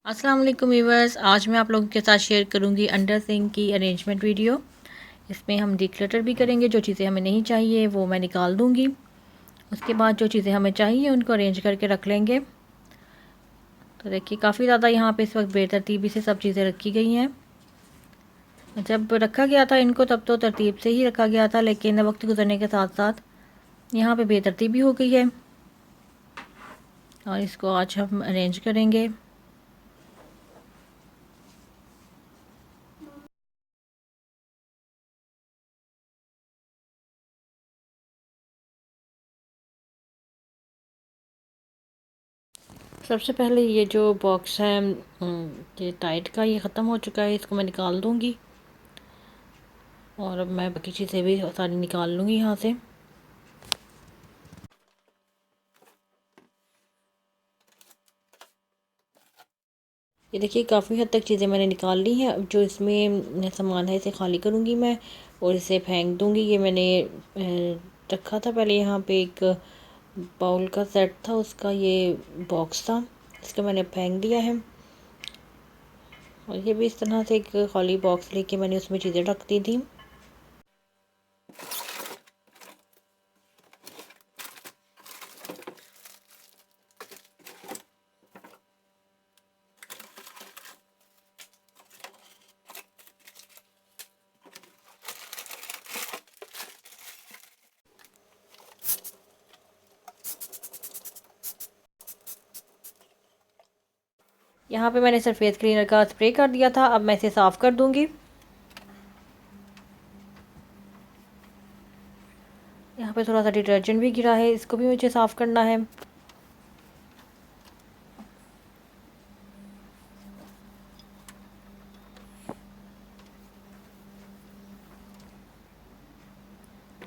अस्सलाम वालेकुम व्यूवर्स। आज मैं आप लोगों के साथ शेयर करूंगी अंडर सिंक की अरेंजमेंट वीडियो। इसमें हम डिक्लटर भी करेंगे, जो चीज़ें हमें नहीं चाहिए वो मैं निकाल दूंगी। उसके बाद जो चीज़ें हमें चाहिए उनको अरेंज करके रख लेंगे। तो देखिए काफ़ी ज़्यादा यहाँ पे इस वक्त बेतरतीबी से सब चीज़ें रखी गई हैं। जब रखा गया था इनको तब तो तरतीब से ही रखा गया था, लेकिन वक्त गुजरने के साथ साथ यहाँ पे बेतरतीबी हो गई है और इसको आज हम अरेंज करेंगे। सबसे पहले ये जो बॉक्स है ये टाइट का ये ख़त्म हो चुका है, इसको मैं निकाल दूँगी और अब मैं बाकी चीज़ें भी सारी निकाल लूँगी यहाँ से। ये देखिए काफ़ी हद तक चीज़ें मैंने निकाल ली हैं। अब जो इसमें सामान है इसे खाली करूँगी मैं और इसे फेंक दूँगी। ये मैंने रखा था पहले यहाँ पे एक बाउल का सेट था, उसका ये बॉक्स था, इसको मैंने फेंक दिया है। और ये भी इस तरह से एक खाली बॉक्स लेके मैंने उसमें चीज़ें रख दी थी। यहाँ पे मैंने सरफेस क्लीनर का स्प्रे कर दिया था, अब मैं इसे साफ़ कर दूँगी। यहाँ पे थोड़ा सा डिटर्जेंट भी गिरा है, इसको भी मुझे साफ़ करना है।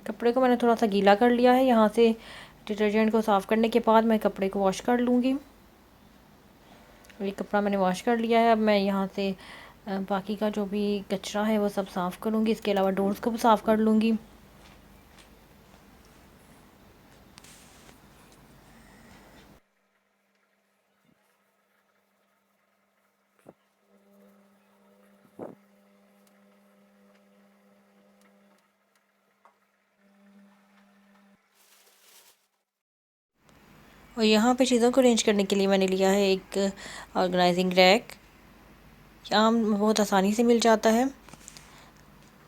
कपड़े को मैंने थोड़ा सा गीला कर लिया है। यहाँ से डिटर्जेंट को साफ़ करने के बाद मैं कपड़े को वॉश कर लूँगी। ये कपड़ा मैंने वॉश कर लिया है। अब मैं यहाँ से बाकी का जो भी कचरा है वो सब साफ़ करूँगी। इसके अलावा डोर्स को भी साफ़ कर लूँगी। और यहाँ पे चीज़ों को अरेंज करने के लिए मैंने लिया है एक ऑर्गेनाइजिंग रैक। यहाँ बहुत आसानी से मिल जाता है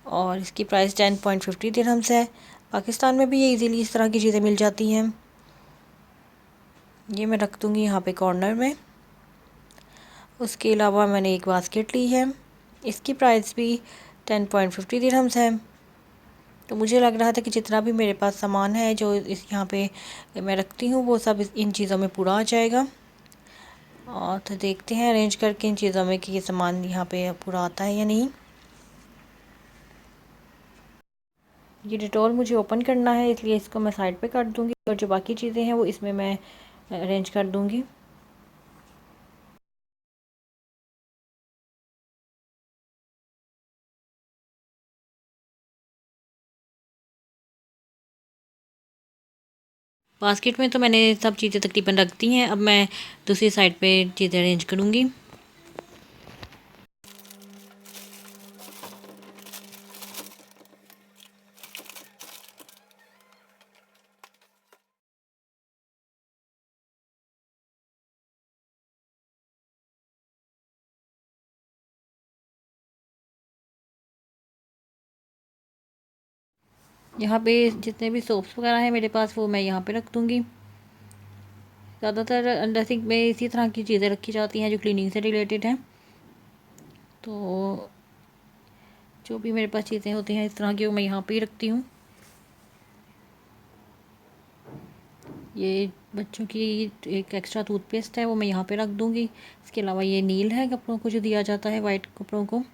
और इसकी प्राइस 10.50 दिरहम्स है। पाकिस्तान में भी ये इजीली इस तरह की चीज़ें मिल जाती हैं। ये मैं रख दूँगी यहाँ पे कॉर्नर में। उसके अलावा मैंने एक बास्केट ली है, इसकी प्राइस भी 10.50 दिरहम्स है। तो मुझे लग रहा था कि जितना भी मेरे पास सामान है जो इस यहाँ पे मैं रखती हूँ वो सब इन चीज़ों में पूरा आ जाएगा। और तो देखते हैं अरेंज करके इन चीज़ों में कि ये सामान यहाँ पे पूरा आता है या नहीं। ये डिटॉल मुझे ओपन करना है, इसलिए इसको मैं साइड पे कर दूँगी और जो बाकी चीज़ें हैं वो इसमें मैं अरेंज कर दूँगी। बास्केट में तो मैंने सब चीज़ें तकरीबन रख दी हैं। अब मैं दूसरी साइड पे चीज़ें अरेंज करूँगी। यहाँ पे जितने भी सोप्स वगैरह हैं मेरे पास वो मैं यहाँ पे रख दूँगी। ज़्यादातर अंडर सिंक में इसी तरह की चीज़ें रखी जाती हैं जो क्लीनिंग से रिलेटेड हैं। तो जो भी मेरे पास चीज़ें होती हैं इस तरह की वो मैं यहाँ पे ही रखती हूँ। ये बच्चों की एक एक्स्ट्रा टूथपेस्ट है वो मैं यहाँ पे रख दूँगी। इसके अलावा ये नील है कपड़ों को जो दिया जाता है, वाइट कपड़ों को।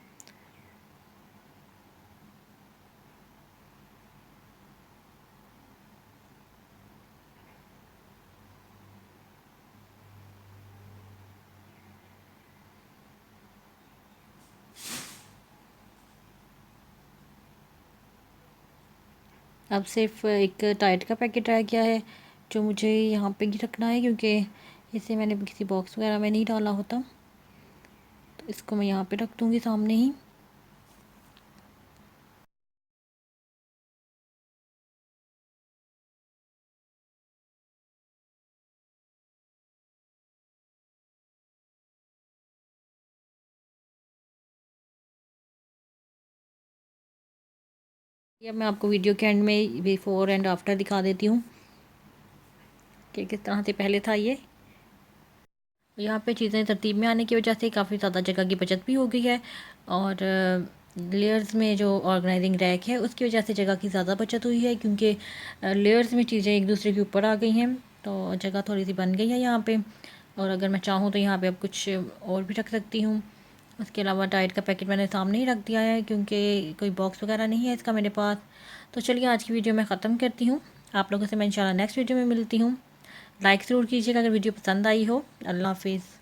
अब सिर्फ एक टाइड का पैकेट रह गया है जो मुझे यहाँ पे ही रखना है, क्योंकि इसे मैंने किसी बॉक्स वगैरह में नहीं डाला होता। इसको मैं यहाँ पे रख दूँगी सामने ही। अब मैं आपको वीडियो के एंड में बिफ़ोर एंड आफ्टर दिखा देती हूँ कि किस तरह से पहले था ये। यहाँ पे चीज़ें तरतीब में आने की वजह से काफ़ी ज़्यादा जगह की बचत भी हो गई है, और लेयर्स में जो ऑर्गेनाइजिंग रैक है उसकी वजह से जगह की ज़्यादा बचत हुई है, क्योंकि लेयर्स में चीज़ें एक दूसरे के ऊपर आ गई हैं, तो जगह थोड़ी सी बन गई है यहाँ पे। और अगर मैं चाहूँ तो यहाँ पे अब कुछ और भी रख सकती हूँ। उसके अलावा टाइड का पैकेट मैंने सामने ही रख दिया है, क्योंकि कोई बॉक्स वगैरह नहीं है इसका मेरे पास। तो चलिए आज की वीडियो मैं ख़त्म करती हूँ। आप लोगों से मैं इंशाल्लाह नेक्स्ट वीडियो में मिलती हूँ। लाइक ज़रूर कीजिएगा अगर वीडियो पसंद आई हो। अल्लाह हाफिज़।